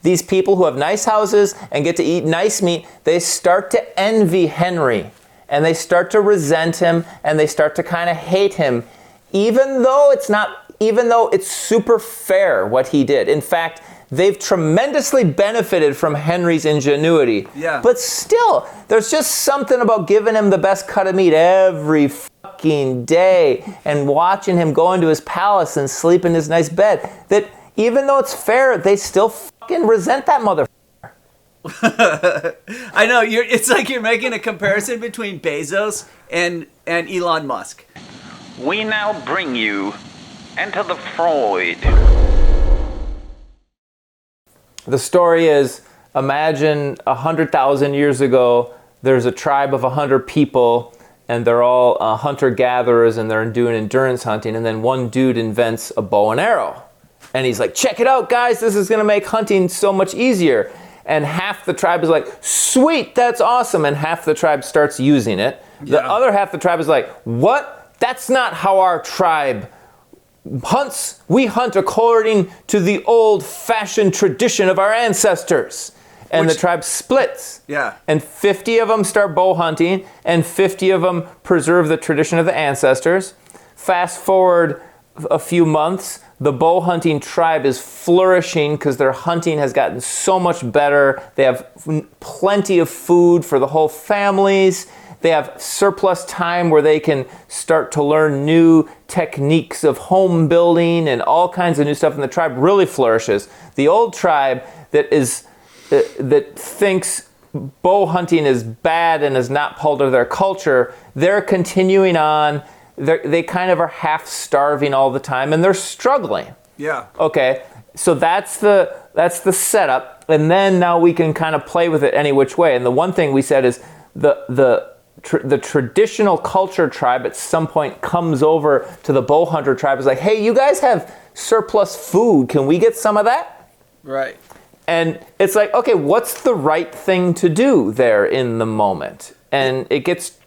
these people who have nice houses and get to eat nice meat, they start to envy Henry. And they start to resent him, and they start to kind of hate him, even though it's super fair what he did. In fact, they've tremendously benefited from Henry's ingenuity. Yeah. But still, there's just something about giving him the best cut of meat every fucking day and watching him go into his palace and sleep in his nice bed, that even though it's fair, they still fucking resent that motherfucker. I know, it's like you're making a comparison between Bezos and Elon Musk. We now bring you Enter the Freud. The story is, imagine 100,000 years ago, there's a tribe of 100 people, and they're all hunter-gatherers, and they're doing endurance hunting, and then one dude invents a bow and arrow. And he's like, check it out, guys, this is gonna make hunting so much easier. And half the tribe is like, sweet, that's awesome. And half the tribe starts using it. The other half of the tribe is like, what? That's not how our tribe hunts. We hunt according to the old-fashioned tradition of our ancestors. And the tribe splits. Yeah. And 50 of them start bow hunting, and 50 of them preserve the tradition of the ancestors. Fast forward a few months, the bow hunting tribe is flourishing because their hunting has gotten so much better. They have plenty of food for the whole families. They have surplus time where they can start to learn new techniques of home building and all kinds of new stuff, and the tribe really flourishes. The old tribe that thinks bow hunting is bad and is not part of their culture, they're continuing on. They kind of are half starving all the time, and they're struggling. Yeah. Okay, so that's the setup, and then now we can kind of play with it any which way. And the one thing we said is the traditional culture tribe at some point comes over to the bow hunter tribe. Is like, hey, you guys have surplus food. Can we get some of that? Right. And it's like, okay, what's the right thing to do there in the moment? And it gets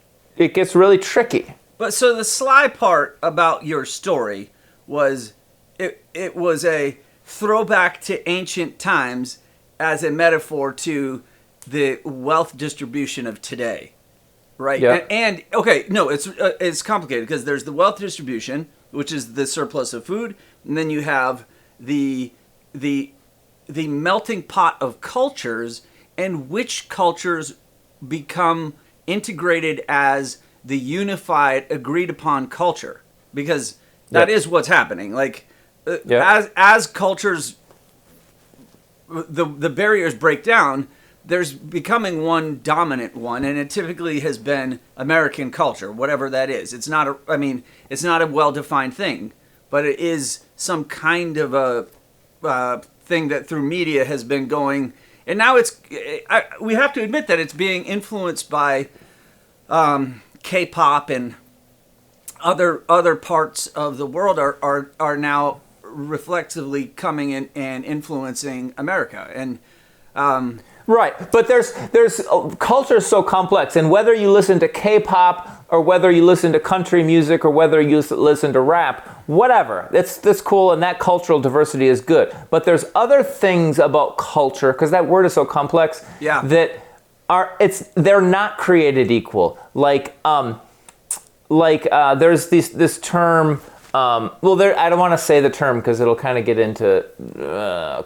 really tricky. But so the sly part about your story was it was a throwback to ancient times as a metaphor to the wealth distribution of today, right? Yeah. And okay, no, it's complicated because there's the wealth distribution, which is the surplus of food, and then you have the melting pot of cultures, and which cultures become integrated as the unified, agreed upon culture, because that is what's happening. Like, as cultures, the barriers break down, there's becoming one dominant one, and it typically has been American culture, whatever that is. It's not a well-defined thing, but it is some kind of a thing that through media has been going, and now we have to admit that it's being influenced by K-pop and other parts of the world are now reflexively coming in and influencing America. And right, but there's culture is so complex, and whether you listen to K-pop or whether you listen to country music or whether you listen to rap, whatever, that's cool, and that cultural diversity is good. But there's other things about culture, because that word is so complex, that they're not created equal. Like there's this term. I don't want to say the term because it'll kind of get into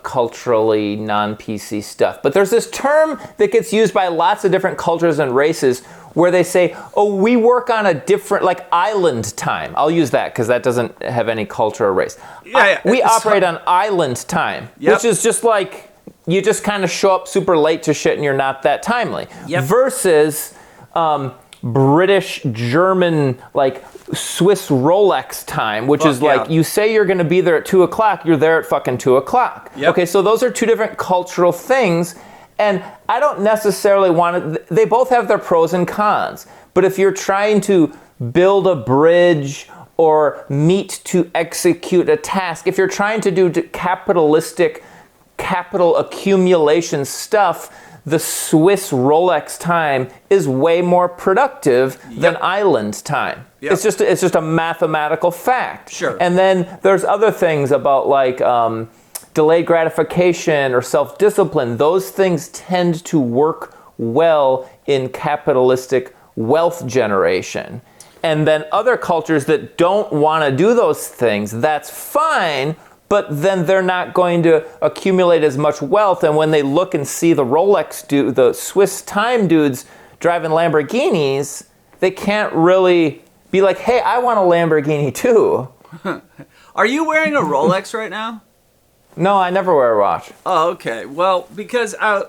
culturally non-PC stuff. But there's this term that gets used by lots of different cultures and races where they say, oh, we work on a different, like, island time. I'll use that because that doesn't have any culture or race. We operate on island time, which is just like, you just kind of show up super late to shit and you're not that timely. Versus British, German, like Swiss Rolex time, which is like, you say you're going to be there at 2 o'clock, you're there at fucking 2 o'clock. Okay, so those are two different cultural things, and I don't necessarily want to, they both have their pros and cons, but if you're trying to build a bridge or meet to execute a task, if you're trying to do capitalistic capital accumulation stuff, the Swiss Rolex time is way more productive than island time. It's just a mathematical fact. Sure. And then there's other things about, like, delayed gratification or self-discipline, those things tend to work well in capitalistic wealth generation. And then other cultures that don't want to do those things, that's fine, but then they're not going to accumulate as much wealth. And when they look and see the the Swiss time dudes driving Lamborghinis, they can't really be like, hey, I want a Lamborghini too. Are you wearing a Rolex right now? No, I never wear a watch. Oh, okay. Well, because I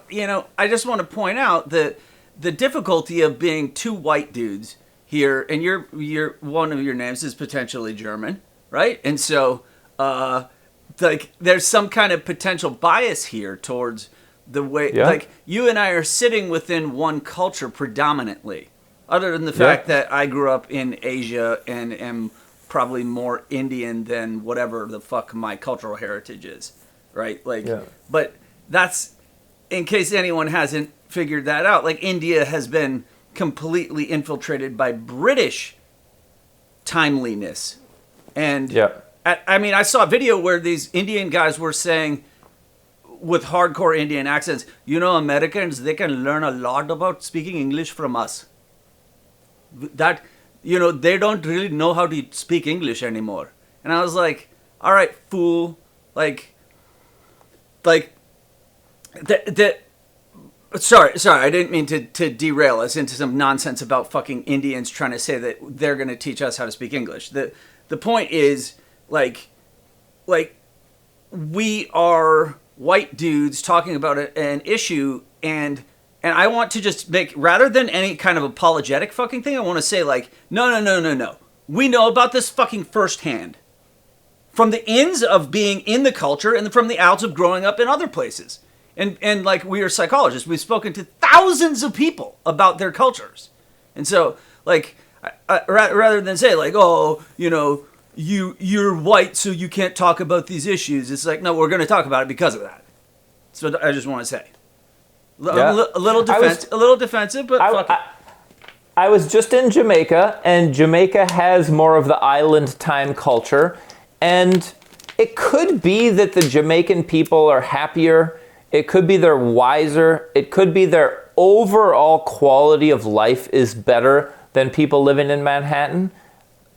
just want to point out that the difficulty of being two white dudes here, and you're one of your names is potentially German, right? And so, like, there's some kind of potential bias here towards the way, like, you and I are sitting within one culture predominantly, other than the fact that I grew up in Asia and am probably more Indian than whatever the fuck my cultural heritage is, right? Like, but that's, in case anyone hasn't figured that out, like, India has been completely infiltrated by British timeliness. And I mean, I saw a video where these Indian guys were saying, with hardcore Indian accents, Americans, they can learn a lot about speaking English from us. That, they don't really know how to speak English anymore. And I was like, all right, fool. Like, Sorry, I didn't mean to derail us into some nonsense about fucking Indians trying to say that they're going to teach us how to speak English. The point is, like we are white dudes talking about an issue, and I want to just make, rather than any kind of apologetic fucking thing, I want to say, like, no. We know about this fucking firsthand. From the ins of being in the culture and from the outs of growing up in other places. And like, we are psychologists. We've spoken to thousands of people about their cultures. And so, like, rather than say, like, oh, you're white, so you can't talk about these issues. It's like, no, we're going to talk about it because of that. So I just want to say. A little defensive, but fuck it. I was just in Jamaica, and Jamaica has more of the island time culture. And it could be that the Jamaican people are happier. It could be they're wiser. It could be their overall quality of life is better than people living in Manhattan.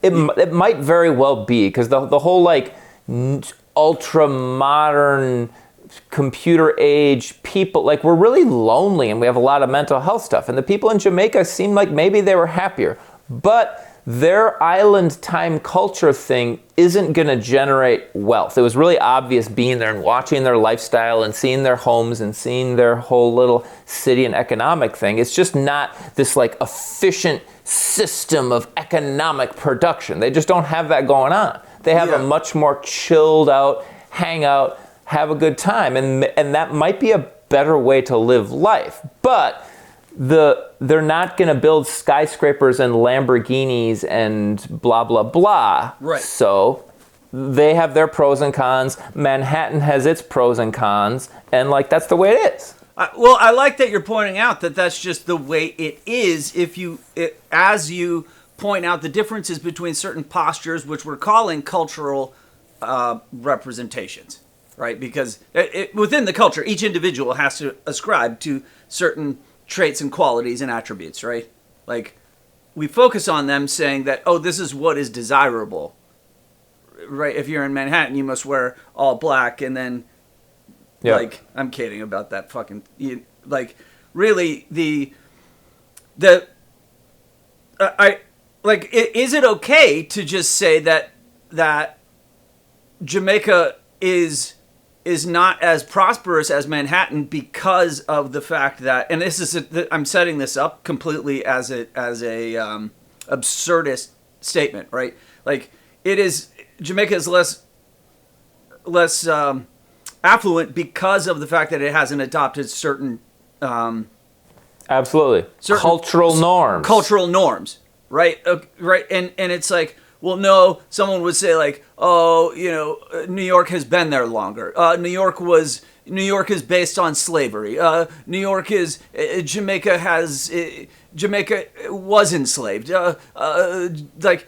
It might very well be, because the whole, like, ultra modern computer age people, like, we're really lonely and we have a lot of mental health stuff. And the people in Jamaica seemed like maybe they were happier. But their island time culture thing isn't going to generate wealth. It was really obvious being there and watching their lifestyle and seeing their homes and seeing their whole little city and economic thing. It's just not this, like, efficient system of economic production. They just don't have that going on. They have a much more chilled out, hang out, have a good time. And that might be a better way to live life. But they're not going to build skyscrapers and Lamborghinis and blah, blah, blah. Right. So they have their pros and cons. Manhattan has its pros and cons. And, like, that's the way it is. Well, I like that you're pointing out that that's just the way it is. As you point out the differences between certain postures, which we're calling cultural representations, right? Because within the culture, each individual has to ascribe to certain traits and qualities and attributes, right? Like, we focus on them saying that, oh, this is what is desirable, right? If you're in Manhattan, you must wear all black, and then, like, I'm kidding about that fucking, like, really, is it okay to just say that Jamaica is not as prosperous as Manhattan because of the fact that, and this is I'm setting this up completely as a absurdist statement, right? Like, Jamaica is less affluent because of the fact that it hasn't adopted certain absolutely cultural norms, right? Right, and it's like, well, no, someone would say, like, oh, New York has been there longer. New York is based on slavery. Jamaica was enslaved. Like,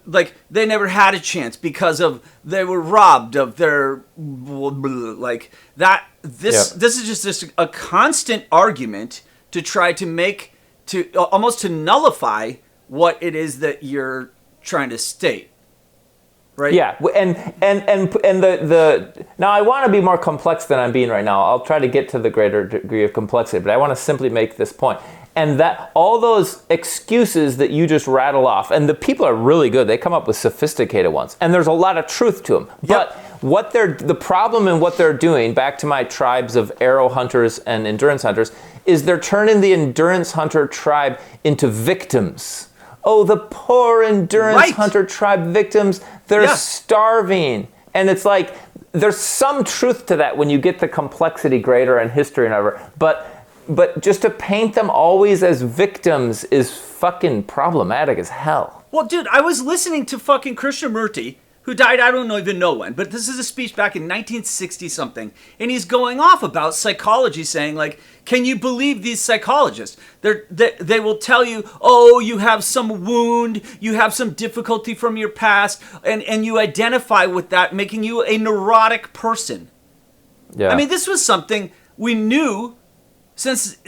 like they never had a chance because of they were robbed of their like that. This is just a constant argument to try to make to almost to nullify what it is that you're trying to state, right? Yeah, and the now I want to be more complex than I'm being right now. I'll try to get to the greater degree of complexity, but I want to simply make this point. And that all those excuses that you just rattle off, and the people are really good. They come up with sophisticated ones, and there's a lot of truth to them. But the problem in what they're doing, back to my tribes of arrow hunters and endurance hunters, is they're turning the endurance hunter tribe into victims. Oh, the poor endurance hunter tribe victims, they're starving. And it's like, there's some truth to that when you get the complexity greater and history and whatever. But just to paint them always as victims is fucking problematic as hell. Well, dude, I was listening to fucking Krishnamurti, who died, I don't even know when, but this is a speech back in 1960-something, and he's going off about psychology, saying, like, can you believe these psychologists? They will tell you, oh, you have some wound, you have some difficulty from your past, and you identify with that, making you a neurotic person. Yeah. I mean, this was something we knew since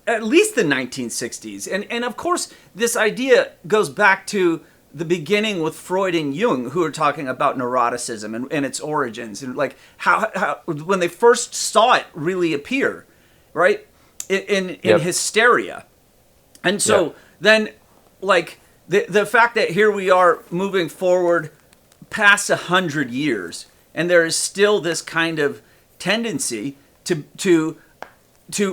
at least the 1960s. And of course, this idea goes back to the beginning with Freud and Jung, who are talking about neuroticism and its origins, and like how when they first saw it really appear, right, in hysteria. And so then, like, the fact that here we are moving forward past 100 years, and there is still this kind of tendency to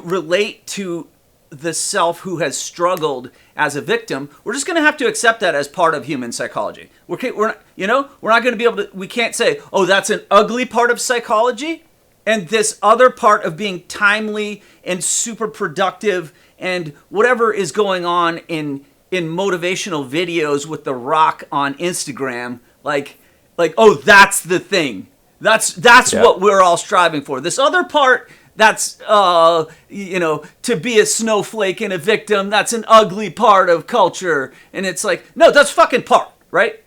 relate to the self who has struggled as a victim. We're just going to have to accept that as part of human psychology. We're not going to be able to. We can't say, oh, that's an ugly part of psychology, and this other part of being timely and super productive and whatever is going on in motivational videos with The Rock on Instagram, like oh, that's the thing. That's what we're all striving for. This other part, that's, to be a snowflake and a victim, that's an ugly part of culture. And it's like, no, that's fucking part, right?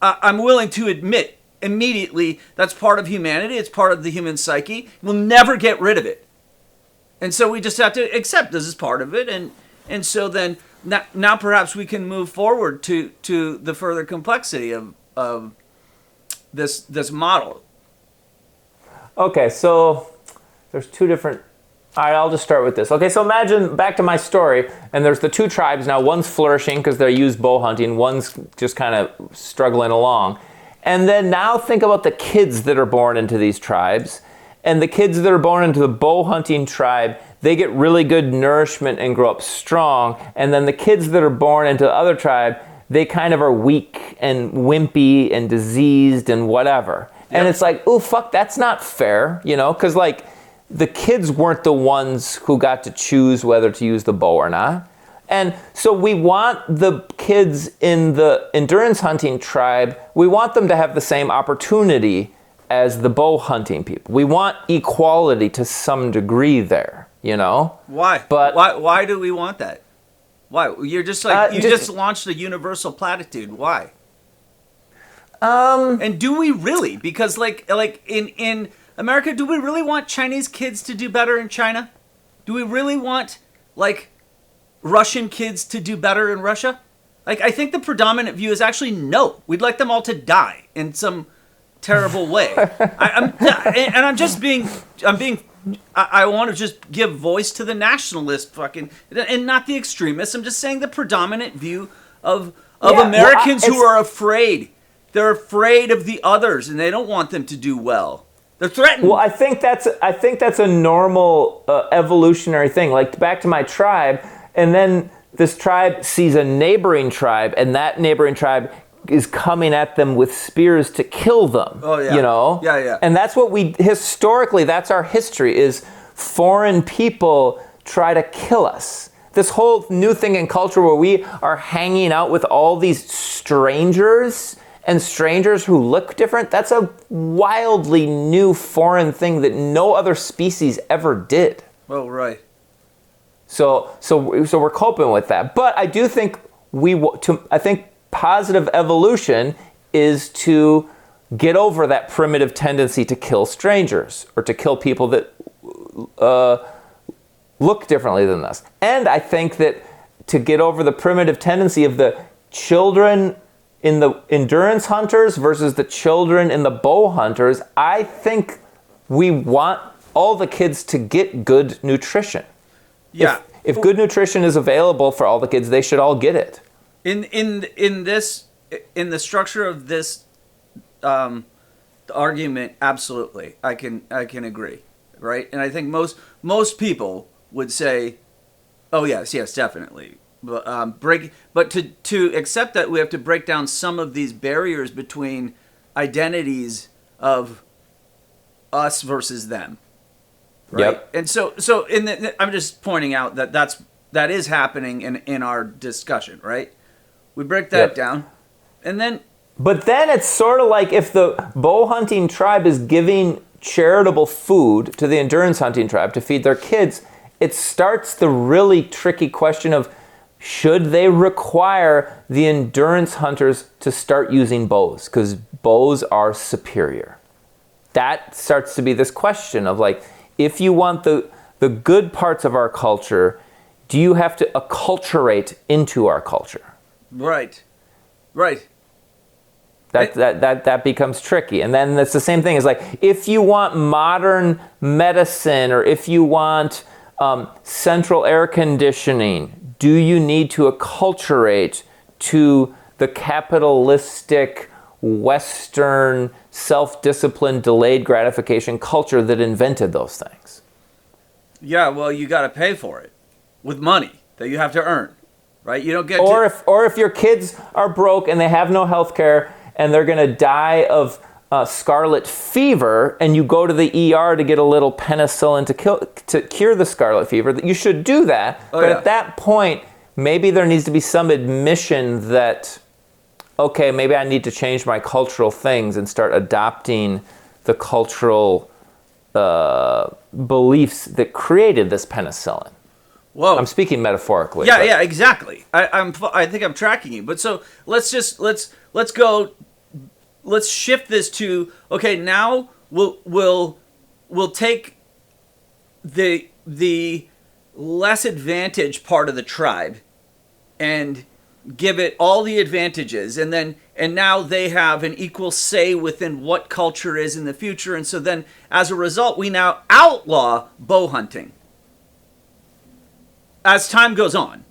I'm willing to admit immediately that's part of humanity. It's part of the human psyche. We'll never get rid of it. And so we just have to accept this is part of it. And so then now perhaps we can move forward to the further complexity of this model. Okay, so there's two different. All right, I'll just start with this. Okay, so imagine, back to my story, and there's the two tribes now. One's flourishing because they use bow hunting. One's just kind of struggling along. And then now think about the kids that are born into these tribes. And the kids that are born into the bow hunting tribe, they get really good nourishment and grow up strong. And then the kids that are born into the other tribe, they kind of are weak and wimpy and diseased and whatever. And it's like, oh, fuck, that's not fair, because like the kids weren't the ones who got to choose whether to use the bow or not. And so we want the kids in the endurance hunting tribe, we want them to have the same opportunity as the bow hunting people. We want equality to some degree there, Why? But why do we want that? Why? You're just like, you just launched a universal platitude. Why? And do we really? Because like in America, do we really want Chinese kids to do better in China? Do we really want like Russian kids to do better in Russia? Like, I think the predominant view is actually no. We'd like them all to die in some terrible way. I want to just give voice to the nationalist and not the extremists. I'm just saying the predominant view of Americans who are afraid. They're afraid of the others, and they don't want them to do well. They're threatened. Well, I think that's a normal evolutionary thing. Like, back to my tribe, and then this tribe sees a neighboring tribe, and that neighboring tribe is coming at them with spears to kill them. Oh, yeah. Yeah. And that's what historically, that's our history, is foreign people try to kill us. This whole new thing in culture where we are hanging out with all these strangers and strangers who look different, that's a wildly new foreign thing that no other species ever did. Oh, right. So we're coping with that. But I do think I think positive evolution is to get over that primitive tendency to kill strangers or to kill people that look differently than us. And I think that to get over the primitive tendency of the children in the endurance hunters versus the children in the bow hunters, I think we want all the kids to get good nutrition. Yeah. If good nutrition is available for all the kids, they should all get it. In the structure of this argument, absolutely, I can agree, right? And I think most people would say, oh yes, definitely. But to accept that, we have to break down some of these barriers between identities of us versus them, right? Yep. And so I'm just pointing out that is happening in our discussion, right? We break that Yep. down, and then. But then it's sort of like if the bow hunting tribe is giving charitable food to the endurance hunting tribe to feed their kids, it starts the really tricky question of, should they require the endurance hunters to start using bows? Because bows are superior. That starts to be this question of like, if you want the good parts of our culture, do you have to acculturate into our culture? Right. That becomes tricky. And then it's the same thing. It's like, if you want modern medicine or if you want central air conditioning, do you need to acculturate to the capitalistic, Western, self-disciplined, delayed gratification culture that invented those things? Yeah, well, you got to pay for it with money that you have to earn, right? You don't get or if your kids are broke and they have no health care and they're going to die of scarlet fever, and you go to the ER to get a little penicillin to cure the scarlet fever, you should do that. But at that point, maybe there needs to be some admission that, okay, maybe I need to change my cultural things and start adopting the cultural beliefs that created this penicillin. Whoa. I'm speaking metaphorically. Yeah, exactly. I think I'm tracking you. But so let's shift this to, okay, now we'll take the less advantaged part of the tribe and give it all the advantages, and now they have an equal say within what culture is in the future, and so then as a result we now outlaw bow hunting as time goes on,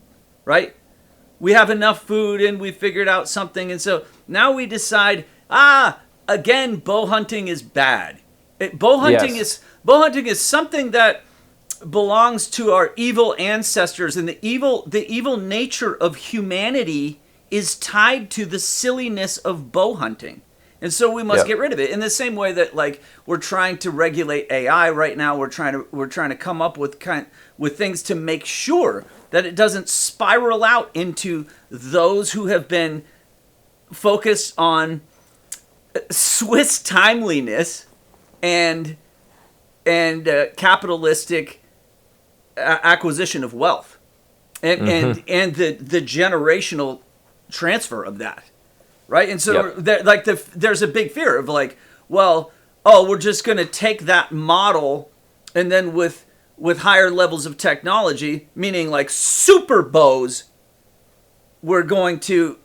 right? We have enough food and we figured out something, and so now we decide, again, bow hunting is bad. Bow hunting is something that belongs to our evil ancestors, and the evil nature of humanity is tied to the silliness of bow hunting. And so we must get rid of it. In the same way that, like, we're trying to regulate AI right now, we're trying to come up with things to make sure that it doesn't spiral out into those who have been focused on Swiss timeliness and capitalistic acquisition of wealth, and the generational transfer of that. Right, and so there's a big fear of like, well, we're just going to take that model, and then with higher levels of technology, meaning like super bows, we're going to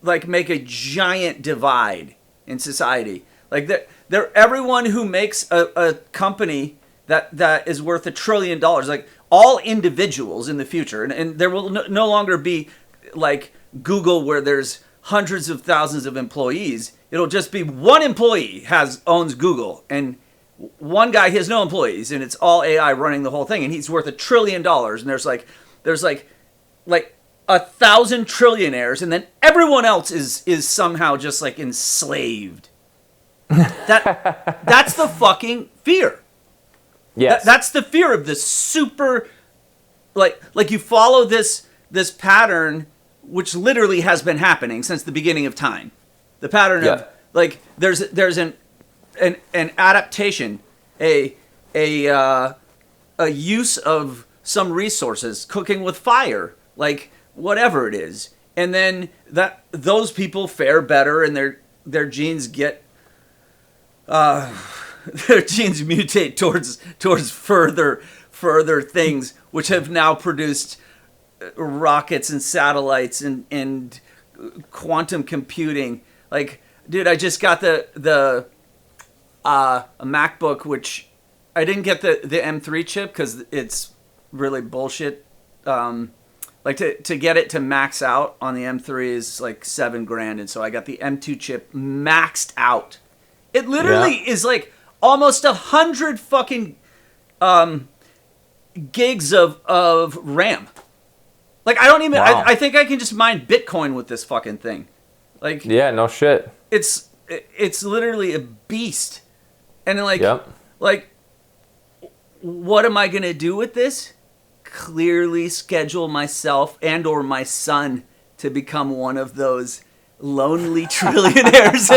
like make a giant divide in society. Like everyone who makes a company that is worth $1 trillion, like all individuals in the future, and there will no longer be like Google where there's hundreds of thousands of employees. It'll just be one employee owns Google, and one guy has no employees, and it's all AI running the whole thing, and he's worth $1 trillion. And there's like 1,000 trillionaires, and then everyone else is somehow just like enslaved. That's the fucking fear. Yes. That's the fear of this super, like you follow this pattern, which literally has been happening since the beginning of time. The pattern of like there's an adaptation, a use of some resources, cooking with fire, like whatever it is, and then those people fare better, and their genes get their genes mutate towards further things, which have now produced rockets and satellites and quantum computing. Like, dude, I just got a MacBook, which I didn't get the M3 chip because it's really bullshit. Like to get it to max out on the M3 is like $7,000, and so I got the M2 chip maxed out. It literally is like almost 100 fucking gigs of RAM. Like, I don't even. Wow. I think I can just mine Bitcoin with this fucking thing. Like, Yeah, no shit. it's literally a beast. And then, Yep. like, what am I gonna do with this? Clearly schedule myself and or my son to become one of those lonely trillionaires.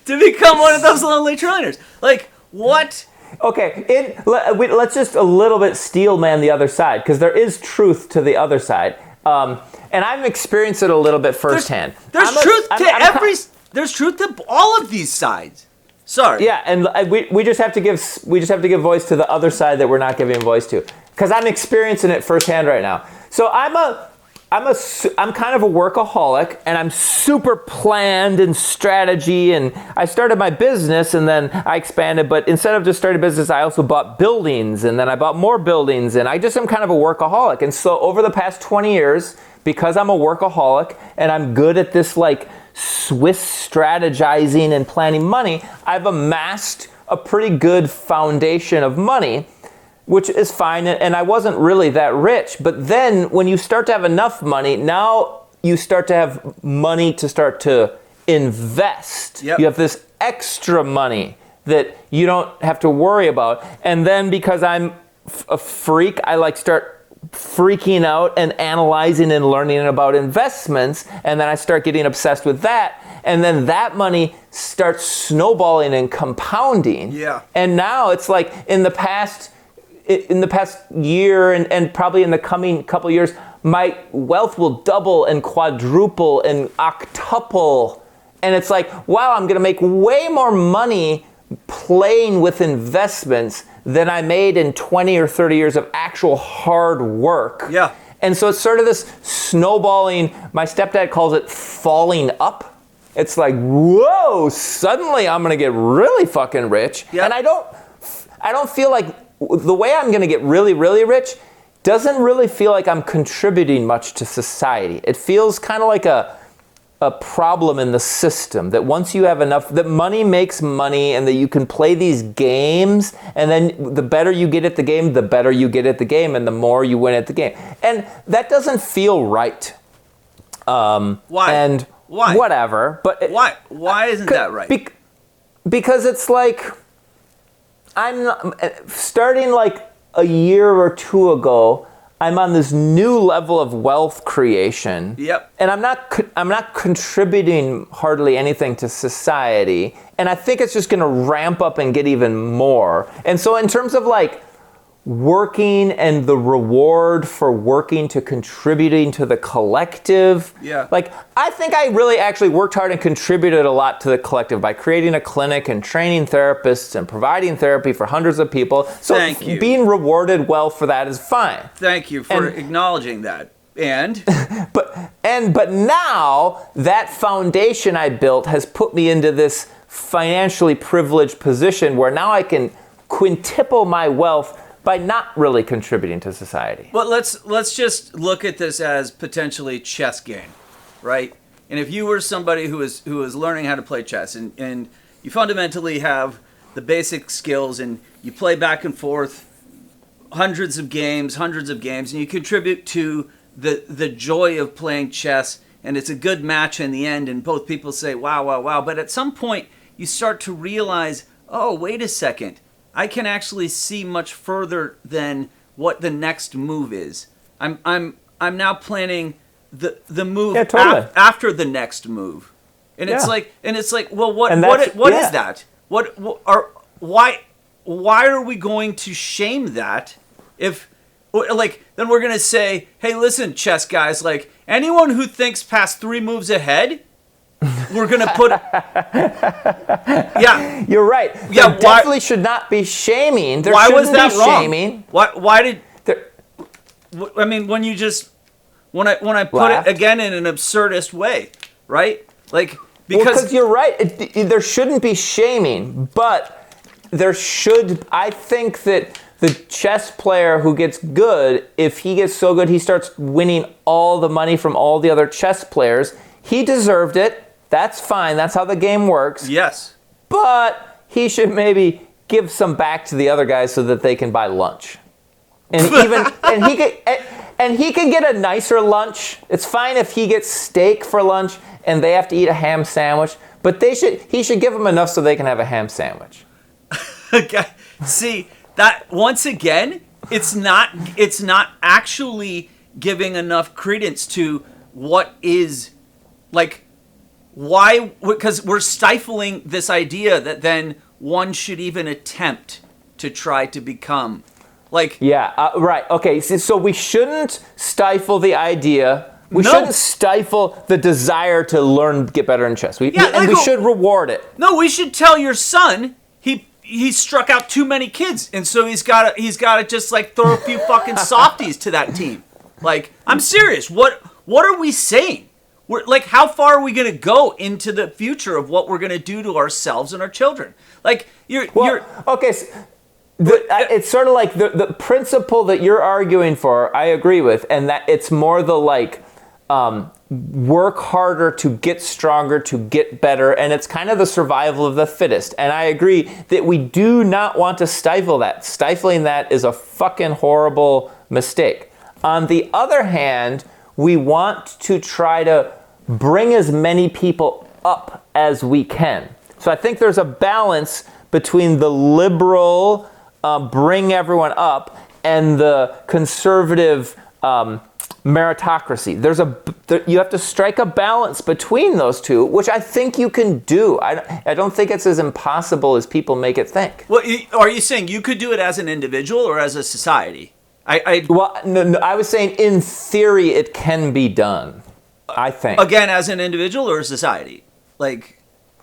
To become one of those lonely trillionaires. Like, what? Okay, let's just a little bit steel man the other side, because there is truth to the other side. And I've experienced it a little bit firsthand. There's truth to all of these sides. Sorry. Yeah, and we just have to give voice to the other side that we're not giving voice to, because I'm experiencing it firsthand right now. So I'm kind of a workaholic, and I'm super planned in strategy, and I started my business and then I expanded, but instead of just starting a business, I also bought buildings, and then I bought more buildings, and I just am kind of a workaholic. And so over the past 20 years, because I'm a workaholic and I'm good at this like Swiss strategizing and planning money, I've amassed a pretty good foundation of money, which is fine, and I wasn't really that rich. But then when you start to have enough money, now you start to have money to start to invest. Yep. You have this extra money that you don't have to worry about. And then because I'm a freak, I like start freaking out and analyzing and learning about investments, and then I start getting obsessed with that, and then that money starts snowballing and compounding. Yeah. And now it's like in the past year and probably in the coming couple years, my wealth will double and quadruple and octuple. And it's like, wow, I'm gonna make way more money playing with investments than I made in 20 or 30 years of actual hard work. Yeah. And so it's sort of this snowballing, my stepdad calls it falling up. It's like, whoa, suddenly I'm gonna get really fucking rich. Yeah. And I don't feel like the way I'm gonna get really, really rich doesn't really feel like I'm contributing much to society. It feels kind of like a problem in the system, that once you have enough, that money makes money, and that you can play these games, and then the better you get at the game, the better you get at the game, and the more you win at the game. And that doesn't feel right. Why? And Why? whatever. But Why isn't that right? Because it's like, I'm not, starting like a year or two ago, I'm on this new level of wealth creation. Yep. And I'm not contributing hardly anything to society. And I think it's just going to ramp up and get even more. And so in terms of like working and the reward for working to contributing to the collective, Yeah. like I think I really actually worked hard and contributed a lot to the collective by creating a clinic and training therapists and providing therapy for hundreds of people. So Thank you. being rewarded well for that is fine. Thank you for And- acknowledging that. And But now that foundation I built has put me into this financially privileged position where now I can quintuple my wealth by not really contributing to society. but let's just look at this as potentially chess game, right? And if you were somebody who is learning how to play chess, and you fundamentally have the basic skills, and you play back and forth hundreds of games, and you contribute to the joy of playing chess, and it's a good match in the end, and both people say, wow, wow, wow. But at some point, you start to realize, oh, wait a second. I can actually see much further than what the next move is. I'm now planning the move Yeah, totally. after the next move, and it's Yeah. like, well, what And what that's- what is yeah. that? Why are we going to shame that if Like, then we're going to say, hey, listen, chess guys, like, anyone who thinks past 3 moves ahead, we're going to put... Yeah. You're right. Yeah, There definitely should not be shaming. There why shouldn't was that be wrong? shaming. Why did... There, I mean, when you just... When I put Laughed. it, again, in an absurdist way, right? Like, because you're right. There shouldn't be shaming, but there should... I think that the chess player who gets good, if he gets so good he starts winning all the money from all the other chess players, he deserved it. That's fine. That's how the game works. Yes. But he should maybe give some back to the other guys so that they can buy lunch. And even and he can get a nicer lunch. It's fine if he gets steak for lunch and they have to eat a ham sandwich, but he should give them enough so they can have a ham sandwich. Okay. See, that once again, it's not actually giving enough credence to what is, like, why, because we're stifling this idea that then one should even attempt to try to become, like... Yeah, right. Okay, so we shouldn't stifle the idea. We No. shouldn't stifle the desire to learn, get better in chess. We should reward it. No, we should tell your son he struck out too many kids, and so he's got to just, like, throw a few fucking softies to that team. Like, I'm serious. What are we saying? We're like, how far are we going to go into the future of what we're going to do to ourselves and our children? Like, Okay. It's sort of like the principle that you're arguing for, I agree with, and that it's more the, like, work harder to get stronger, to get better, and it's kind of the survival of the fittest. And I agree that we do not want to stifle that. Stifling that is a fucking horrible mistake. On the other hand, we want to try to bring as many people up as we can. So I think there's a balance between the liberal bring everyone up and the conservative meritocracy. You have to strike a balance between those two, which I think you can do. I don't think it's as impossible as people make it think. Well, are you saying you could do it as an individual or as a society? No, I was saying in theory it can be done. I think. Again, as an individual or a society? Like...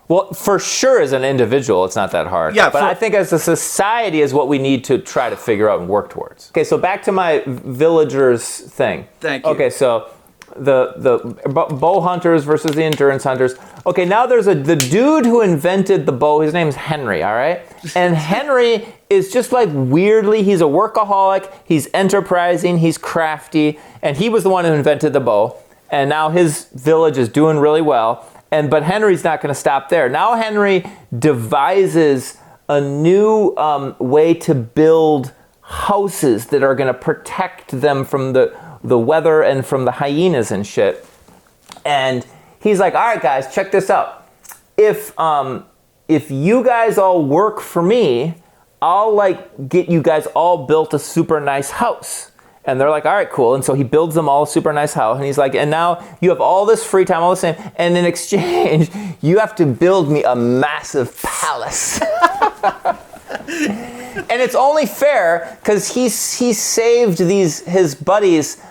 Well, for sure as an individual, it's not that hard. Yeah, but I think as a society is what we need to try to figure out and work towards. Okay, so back to my villagers thing. Thank you. Okay, so the bow hunters versus the endurance hunters. Okay, now there's the dude who invented the bow. His name's Henry, all right? And Henry is just like weirdly, he's a workaholic, he's enterprising, he's crafty, and he was the one who invented the bow. And now his village is doing really well. But Henry's not going to stop there. Now Henry devises a new way to build houses that are going to protect them from the weather and from the hyenas and shit. And he's like, all right, guys, check this out. If you guys all work for me, I'll like get you guys all built a super nice house. And they're like, all right, cool. And so he builds them all a super nice house. And he's like, and now you have all this free time, all the same. And in exchange, you have to build me a massive palace. And it's only fair because he saved his buddies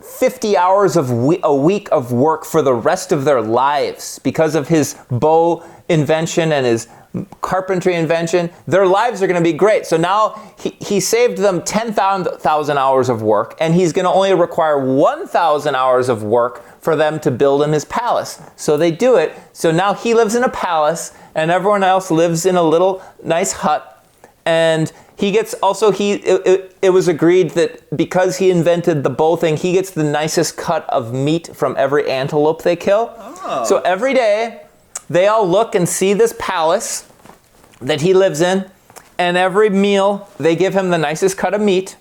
50 hours a week of work for the rest of their lives because of his bow invention and his carpentry invention. Their lives are going to be great. So now he saved them 10,000 hours of work, and he's going to only require 1,000 hours of work for them to build him his palace. So they do it. So now he lives in a palace, and everyone else lives in a little nice hut. And he gets also, it was agreed that because he invented the bow thing, he gets the nicest cut of meat from every antelope they kill. Oh. So every day, they all look and see this palace that he lives in, and every meal they give him the nicest cut of meat.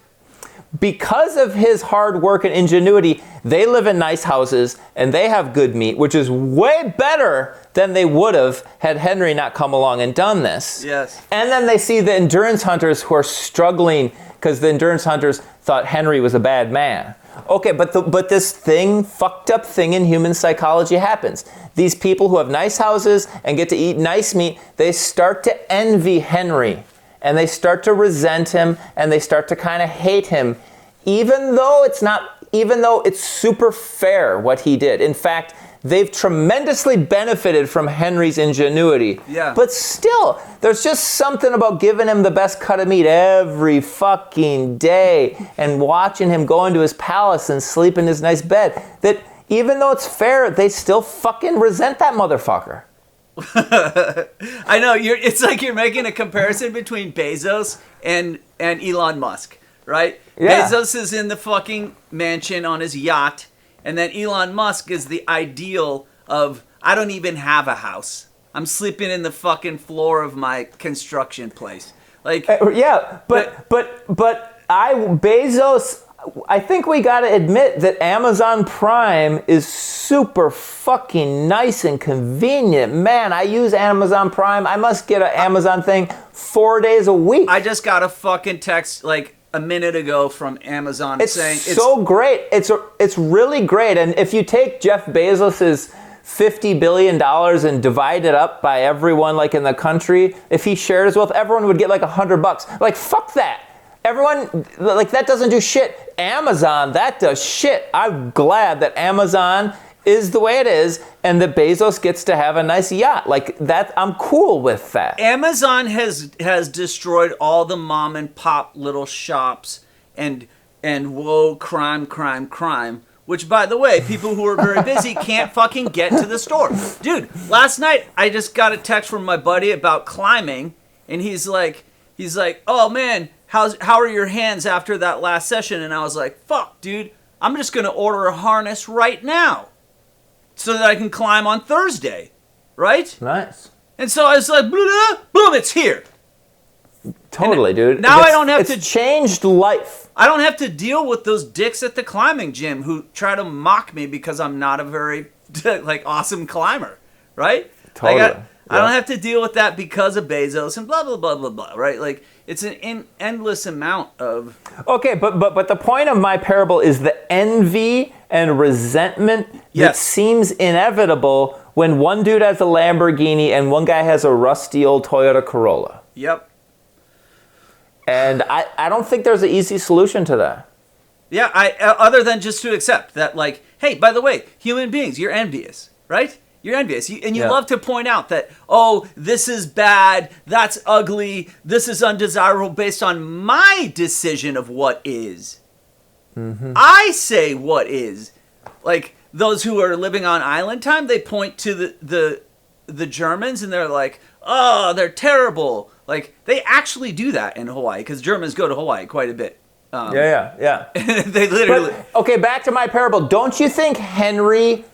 Because of his hard work and ingenuity, they live in nice houses and they have good meat, which is way better than they would have had Henry not come along and done this. Yes. And then they see the endurance hunters who are struggling because the endurance hunters thought Henry was a bad man. Okay, but this fucked up thing in human psychology happens. These people who have nice houses and get to eat nice meat, they start to envy Henry. And they start to resent him, and they start to kind of hate him, even though it's super fair what he did. In fact, they've tremendously benefited from Henry's ingenuity. Yeah. But still, there's just something about giving him the best cut of meat every fucking day and watching him go into his palace and sleep in his nice bed, that even though it's fair, they still fucking resent that motherfucker. I know, it's like you're making a comparison between Bezos and Elon Musk, right? Yeah. Bezos is in the fucking mansion on his yacht, and then Elon Musk is the ideal of, I don't even have a house. I'm sleeping in the fucking floor of my construction place. Like, Yeah, but Bezos, I think we gotta admit that Amazon Prime is super fucking nice and convenient. Man, I use Amazon Prime. I must get an Amazon thing 4 days a week. I just got a fucking text like a minute ago from Amazon saying It's so great. It's really great. And if you take Jeff Bezos's $50 billion and divide it up by everyone like in the country, if he shared his wealth, everyone would get like $100. Like, fuck that. Everyone, like, that doesn't do shit. Amazon, that does shit. I'm glad that Amazon is the way it is and that Bezos gets to have a nice yacht. Like, that, I'm cool with that. Amazon has destroyed all the mom and pop little shops and whoa, crime, which, by the way, people who are very busy can't fucking get to the store. Dude, last night I just got a text from my buddy about climbing, and he's like, oh man, how are your hands after that last session? And I was like, fuck, dude, I'm just gonna order a harness right now so that I can climb on Thursday, right? Nice. And so I was like, boom, it's here. Totally, dude. Now I don't have it's to changed life. I don't have to deal with those dicks at the climbing gym who try to mock me because I'm not a very like awesome climber, right? Totally. Like, I don't have to deal with that because of Bezos and blah blah blah blah blah, right? Like, it's an endless amount of. Okay, but the point of my parable is the envy and resentment that Yes. seems inevitable when one dude has a Lamborghini and one guy has a rusty old Toyota Corolla. Yep. And I don't think there's an easy solution to that. Yeah. Other than just to accept that, like, hey, by the way, human beings, you're envious, right? You're envious. You Yeah. love to point out that, oh, this is bad, that's ugly, this is undesirable based on my decision of what is. Mm-hmm. I say what is. Like, those who are living on island time, they point to the Germans and they're like, oh, they're terrible. Like, they actually do that in Hawaii because Germans go to Hawaii quite a bit. Yeah. They literally... But, okay, back to my parable. Don't you think Henry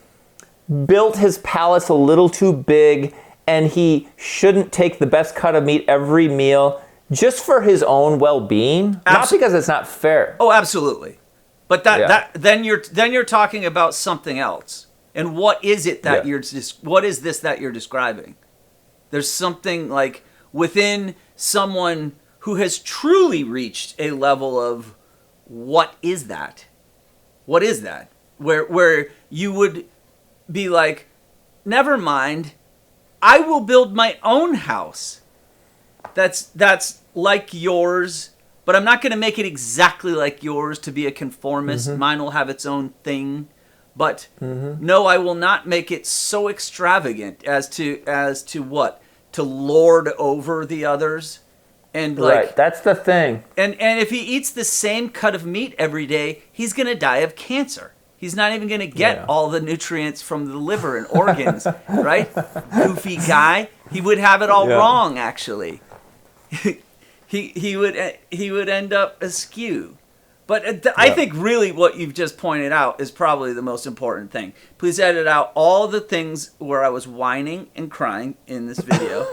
built his palace a little too big and he shouldn't take the best cut of meat every meal just for his own well-being? Not because it's not fair. Oh, absolutely. But then you're talking about something else. And what is it that what is this that you're describing? There's something like within someone who has truly reached a level of what is that? What is that? Where you would be like, never mind, I will build my own house that's like yours, but I'm not going to make it exactly like yours to be a conformist. Mm-hmm. Mine will have its own thing. But no, I will not make it so extravagant as to what? To lord over the others. And like, right, that's the thing. And if he eats the same cut of meat every day, he's going to die of cancer. He's not even going to get all the nutrients from the liver and organs, right? Goofy guy. He would have it all wrong, actually. he would end up askew. But I think really what you've just pointed out is probably the most important thing. Please edit out all the things where I was whining and crying in this video.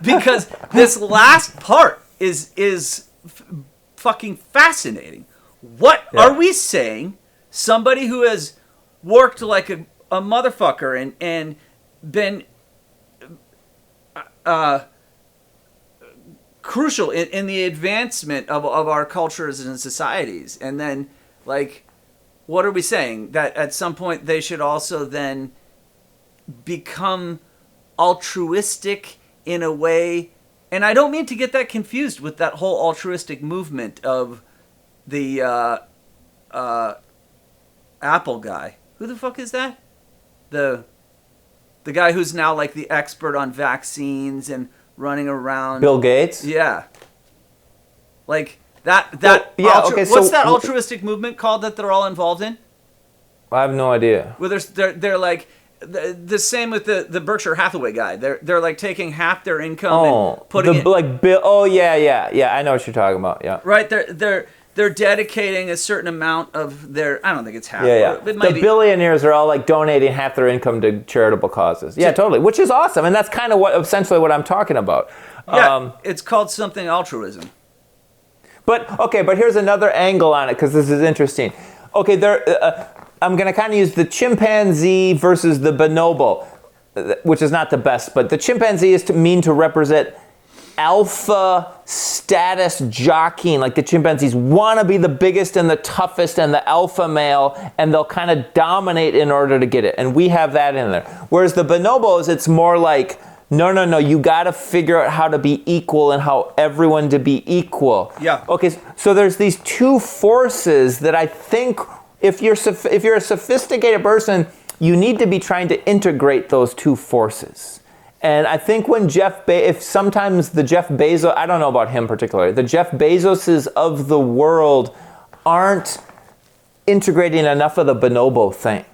Because this last part is fucking fascinating. What are we saying? Somebody who has worked like a motherfucker and been crucial in the advancement of our cultures and societies. And then, like, what are we saying? That at some point they should also then become altruistic in a way. And I don't mean to get that confused with that whole altruistic movement of the Apple guy. Who the fuck is that? The guy who's now like the expert on vaccines and running around. Bill Gates? Yeah. Like that. What's that altruistic movement called that they're all involved in? I have no idea. Well, they're like the same with the Berkshire Hathaway guy. They're like taking half their income and putting it like Bill. Oh yeah. I know what you're talking about. Yeah. Right. They're dedicating a certain amount of their. I don't think it's half. Yeah. It might the be, billionaires are all like donating half their income to charitable causes. Yeah, totally. Which is awesome, and that's kind of essentially what I'm talking about. Yeah. It's called something altruism. But here's another angle on it because this is interesting. Okay, I'm going to kind of use the chimpanzee versus the bonobo, which is not the best, but the chimpanzee is mean to represent alpha status jockeying. Like the chimpanzees want to be the biggest and the toughest and the alpha male, and they'll kind of dominate in order to get it. And we have that in there. Whereas the bonobos, it's more like, no, you got to figure out how to be equal and how everyone to be equal. Yeah. Okay, so there's these two forces that I think if you're a sophisticated person, you need to be trying to integrate those two forces. And I think when sometimes the Jeff Bezos, I don't know about him particularly, the Jeff Bezoses of the world aren't integrating enough of the bonobo thing.